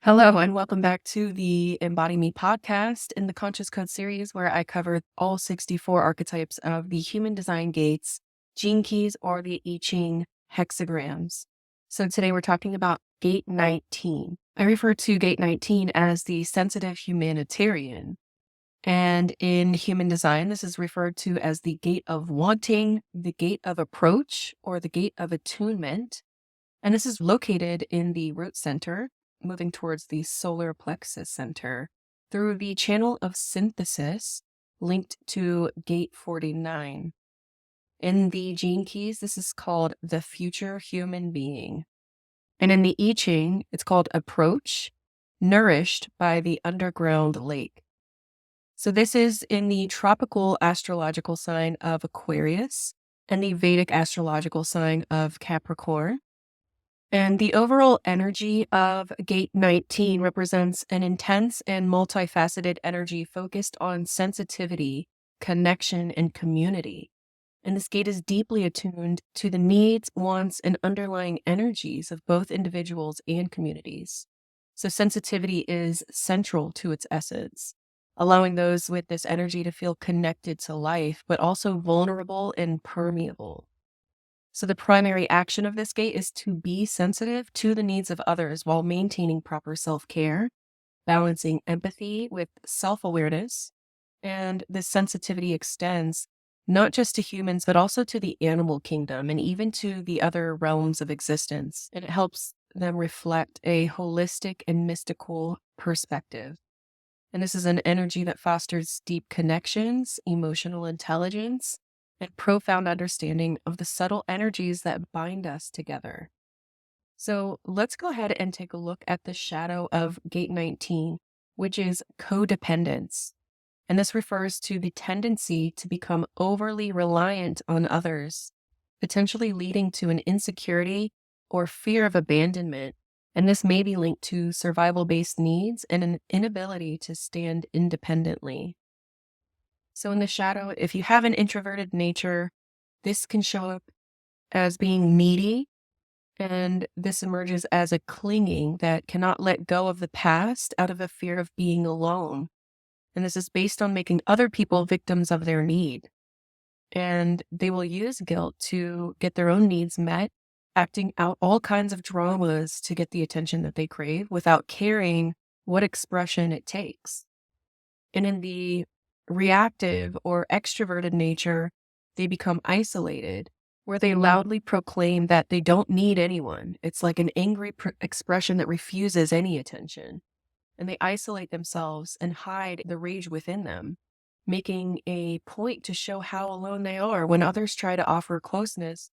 Hello, and welcome back to the EmbodyME Podcast in the Conscious Code series, where I cover all 64 archetypes of the human design gates, gene keys, or the I Ching hexagrams. So today we're talking about gate 19. I refer to gate 19 as the sensitive humanitarian. And in human design, this is referred to as the gate of wanting, the gate of approach, or the gate of attunement. And this is located in the root center, moving towards the solar plexus center through the channel of synthesis linked to gate 49. In the gene keys, this is called the future human being. And in the I Ching, it's called approach, nourished by the underground lake. So this is in the tropical astrological sign of Aquarius and the Vedic astrological sign of Capricorn. And the overall energy of gate 19 represents an intense and multifaceted energy focused on sensitivity, connection, and community. And this gate is deeply attuned to the needs, wants, and underlying energies of both individuals and communities. So sensitivity is central to its essence, allowing those with this energy to feel connected to life, but also vulnerable and permeable. So the primary action of this gate is to be sensitive to the needs of others while maintaining proper self-care, balancing empathy with self-awareness. And this sensitivity extends not just to humans, but also to the animal kingdom and even to the other realms of existence. And it helps them reflect a holistic and mystical perspective. And this is an energy that fosters deep connections, emotional intelligence, and profound understanding of the subtle energies that bind us together. So let's go ahead and take a look at the shadow of gate 19, which is codependence. And this refers to the tendency to become overly reliant on others, potentially leading to an insecurity or fear of abandonment. And this may be linked to survival-based needs and an inability to stand independently. So in the shadow, if you have an introverted nature, this can show up as being needy, and this emerges as a clinging that cannot let go of the past out of a fear of being alone. And this is based on making other people victims of their need. And they will use guilt to get their own needs met, acting out all kinds of dramas to get the attention that they crave without caring what expression it takes. And in the reactive or extroverted nature, they become isolated, where they loudly proclaim that they don't need anyone. It's like an angry expression that refuses any attention. And they isolate themselves and hide the rage within them, making a point to show how alone they are. When others try to offer closeness,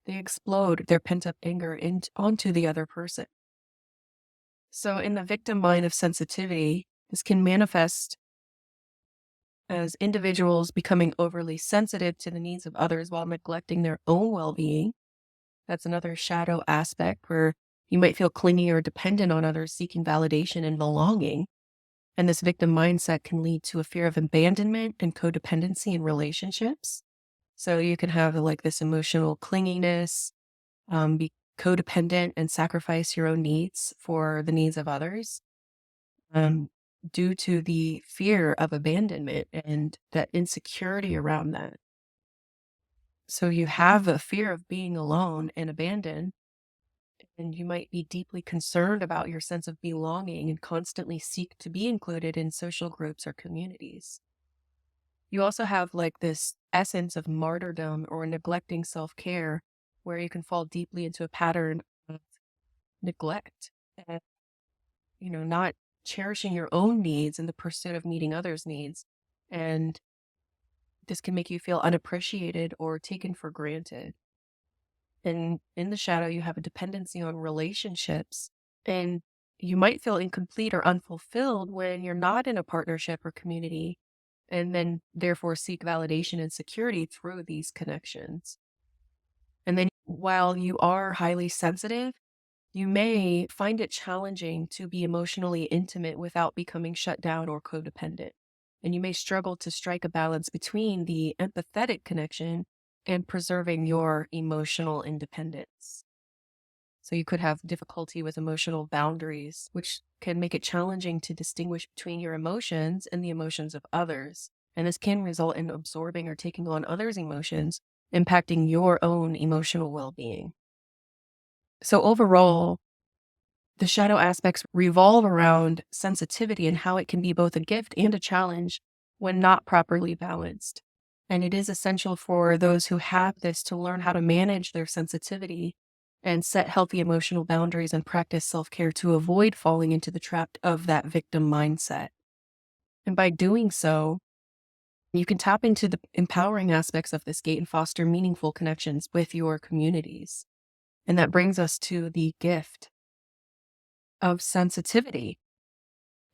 they explode their pent-up anger onto the other person. So in the victim mind of sensitivity, this can manifest as individuals becoming overly sensitive to the needs of others while neglecting their own well-being. That's another shadow aspect where you might feel clingy or dependent on others, seeking validation and belonging. And this victim mindset can lead to a fear of abandonment and codependency in relationships. So you can have like this emotional clinginess, be codependent and sacrifice your own needs for the needs of others. Due to the fear of abandonment and that insecurity around that. So you have a fear of being alone and abandoned, and you might be deeply concerned about your sense of belonging and constantly seek to be included in social groups or communities. You also have like this essence of martyrdom or neglecting self-care, where you can fall deeply into a pattern of neglect and, not cherishing your own needs in the pursuit of meeting others' needs. And this can make you feel unappreciated or taken for granted. And in the shadow, you have a dependency on relationships, and you might feel incomplete or unfulfilled when you're not in a partnership or community, and then therefore seek validation and security through these connections. And then while you are highly sensitive, you may find it challenging to be emotionally intimate without becoming shut down or codependent. And you may struggle to strike a balance between the empathetic connection and preserving your emotional independence. So you could have difficulty with emotional boundaries, which can make it challenging to distinguish between your emotions and the emotions of others. And this can result in absorbing or taking on others' emotions, impacting your own emotional well-being. So overall, the shadow aspects revolve around sensitivity and how it can be both a gift and a challenge when not properly balanced. And it is essential for those who have this to learn how to manage their sensitivity and set healthy emotional boundaries and practice self-care to avoid falling into the trap of that victim mindset. And by doing so, you can tap into the empowering aspects of this gate and foster meaningful connections with your communities. And that brings us to the gift of sensitivity.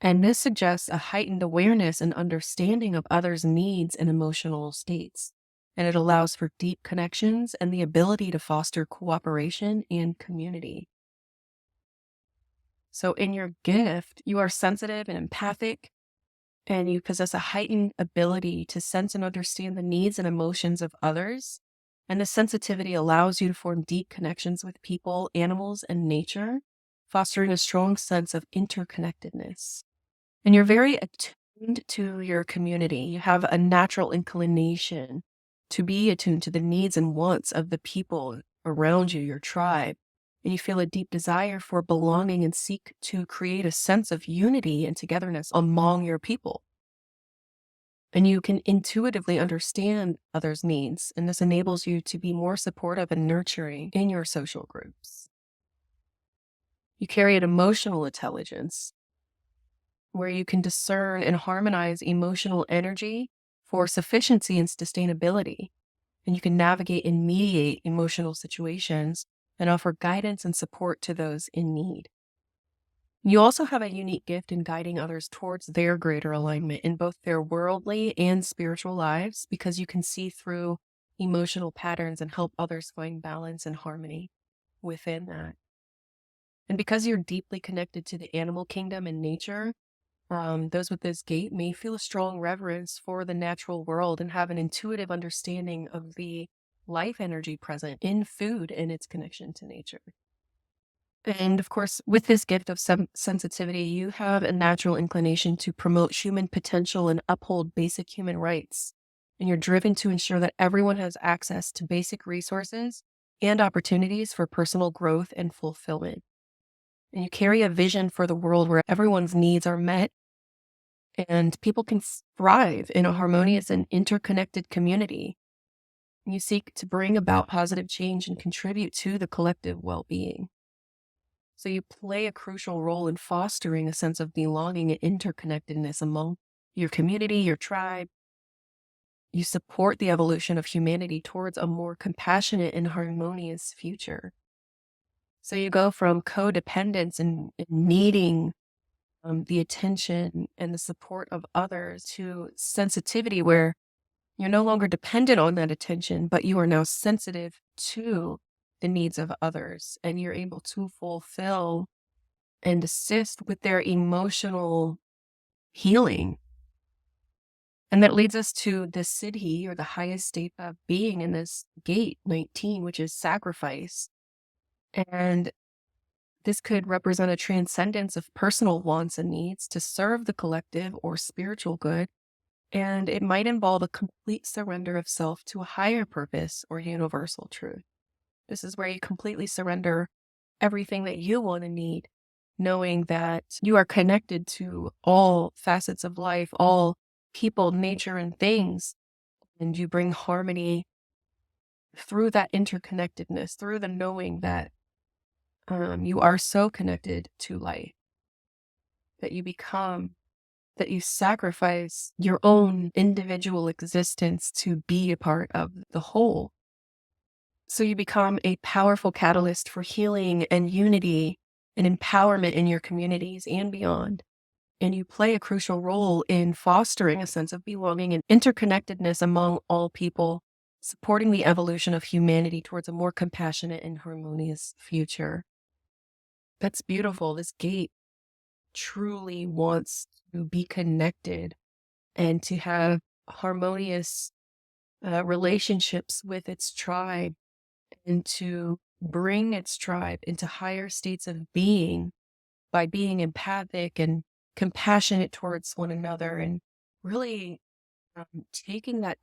And this suggests a heightened awareness and understanding of others' needs and emotional states. And it allows for deep connections and the ability to foster cooperation and community. So in your gift, you are sensitive and empathic, and you possess a heightened ability to sense and understand the needs and emotions of others. And this sensitivity allows you to form deep connections with people, animals, and nature, fostering a strong sense of interconnectedness. And you're very attuned to your community. You have a natural inclination to be attuned to the needs and wants of the people around you, your tribe. And you feel a deep desire for belonging and seek to create a sense of unity and togetherness among your people. And you can intuitively understand others' needs, and this enables you to be more supportive and nurturing in your social groups. You carry an emotional intelligence where you can discern and harmonize emotional energy for sufficiency and sustainability. And you can navigate and mediate emotional situations and offer guidance and support to those in need. You also have a unique gift in guiding others towards their greater alignment in both their worldly and spiritual lives, because you can see through emotional patterns and help others find balance and harmony within that. And because you're deeply connected to the animal kingdom and nature, those with this gate may feel a strong reverence for the natural world and have an intuitive understanding of the life energy present in food and its connection to nature. And of course, with this gift of sensitivity, you have a natural inclination to promote human potential and uphold basic human rights. And you're driven to ensure that everyone has access to basic resources and opportunities for personal growth and fulfillment. And you carry a vision for the world where everyone's needs are met and people can thrive in a harmonious and interconnected community. You seek to bring about positive change and contribute to the collective well-being. So you play a crucial role in fostering a sense of belonging and interconnectedness among your community, your tribe. You support the evolution of humanity towards a more compassionate and harmonious future. So you go from codependence and needing the attention and the support of others to sensitivity, where you're no longer dependent on that attention, but you are now sensitive to the needs of others, and you're able to fulfill and assist with their emotional healing. And that leads us to the siddhi, or the highest state of being in this gate 19, which is sacrifice. And this could represent a transcendence of personal wants and needs to serve the collective or spiritual good. And it might involve a complete surrender of self to a higher purpose or universal truth. This is where you completely surrender everything that you want and need, knowing that you are connected to all facets of life, all people, nature, and things. And you bring harmony through that interconnectedness, through the knowing that you are so connected to life, that you sacrifice your own individual existence to be a part of the whole. So you become a powerful catalyst for healing and unity and empowerment in your communities and beyond. And you play a crucial role in fostering a sense of belonging and interconnectedness among all people, supporting the evolution of humanity towards a more compassionate and harmonious future. That's beautiful. This gate truly wants to be connected and to have harmonious relationships with its tribe, and to bring its tribe into higher states of being by being empathic and compassionate towards one another, and really taking that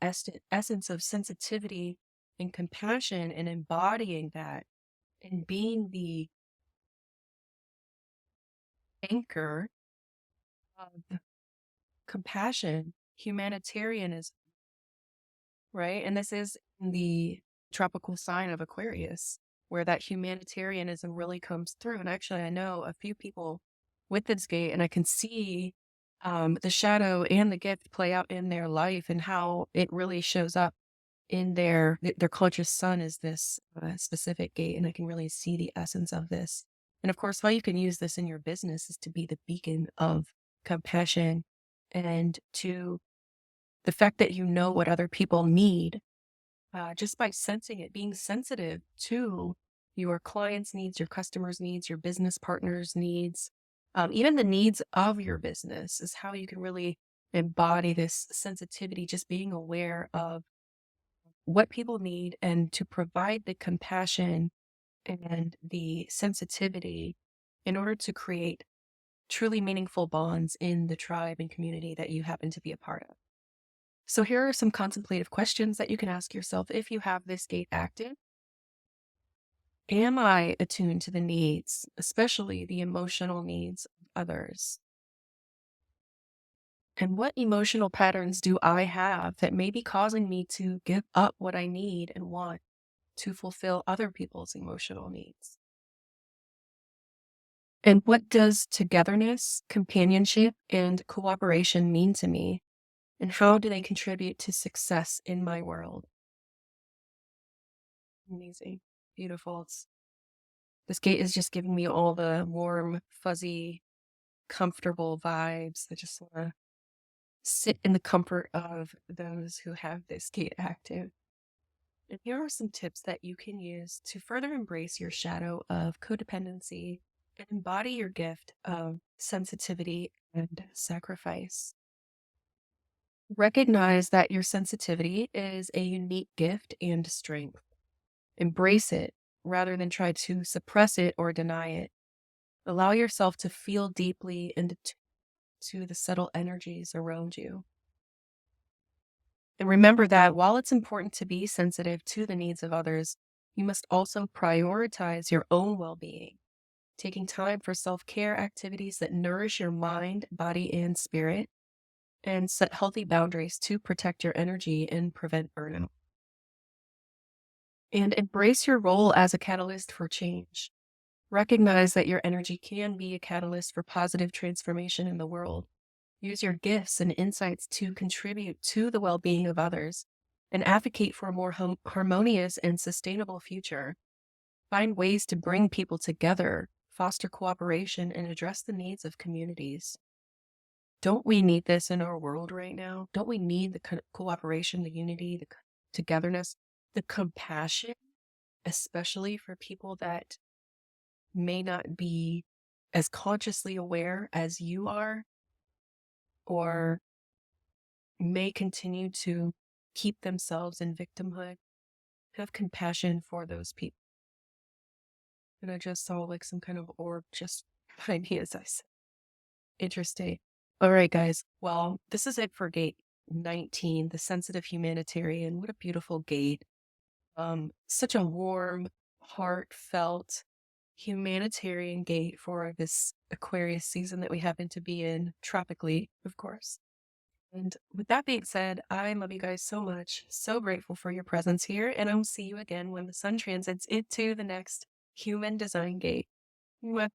essence of sensitivity and compassion and embodying that and being the anchor of compassion, humanitarianism, right? And this is in the tropical sign of Aquarius, where that humanitarianism really comes through. And actually, I know a few people with this gate, and I can see the shadow and the gift play out in their life and how it really shows up in their conscious sun is this specific gate. And I can really see the essence of this. And of course, how you can use this in your business is to be the beacon of compassion and to the fact that you know what other people need just by sensing it, being sensitive to your clients' needs, your customers' needs, your business partners' needs, even the needs of your business is how you can really embody this sensitivity, just being aware of what people need and to provide the compassion and the sensitivity in order to create truly meaningful bonds in the tribe and community that you happen to be a part of. So here are some contemplative questions that you can ask yourself if you have this gate active. Am I attuned to the needs, especially the emotional needs of others? And what emotional patterns do I have that may be causing me to give up what I need and want to fulfill other people's emotional needs? And what does togetherness, companionship, and cooperation mean to me? And how do they contribute to success in my world? Amazing. Beautiful. This gate is just giving me all the warm, fuzzy, comfortable vibes. I just want to sit in the comfort of those who have this gate active. And here are some tips that you can use to further embrace your shadow of codependency and embody your gift of sensitivity and sacrifice. Recognize that your sensitivity is a unique gift and strength. Embrace it rather than try to suppress it or deny it. Allow yourself to feel deeply and to the subtle energies around you. And remember that while it's important to be sensitive to the needs of others, you must also prioritize your own well-being, taking time for self-care activities that nourish your mind, body, and spirit, and set healthy boundaries to protect your energy and prevent burnout. And embrace your role as a catalyst for change. Recognize that your energy can be a catalyst for positive transformation in the world. Use your gifts and insights to contribute to the well-being of others and advocate for a more harmonious and sustainable future. Find ways to bring people together, foster cooperation, and address the needs of communities. Don't we need this in our world right now? Don't we need the cooperation, the unity, the togetherness, the compassion, especially for people that may not be as consciously aware as you are, or may continue to keep themselves in victimhood? Have compassion for those people. And I just saw like some kind of orb just behind me as I said. Interesting. All right, guys. Well, this is it for gate 19, the sensitive humanitarian. What a beautiful gate. Such a warm, heartfelt humanitarian gate for this Aquarius season that we happen to be in tropically, of course. And with that being said, I love you guys so much. So grateful for your presence here. And I'll see you again when the sun transits into the next human design gate. Mwah.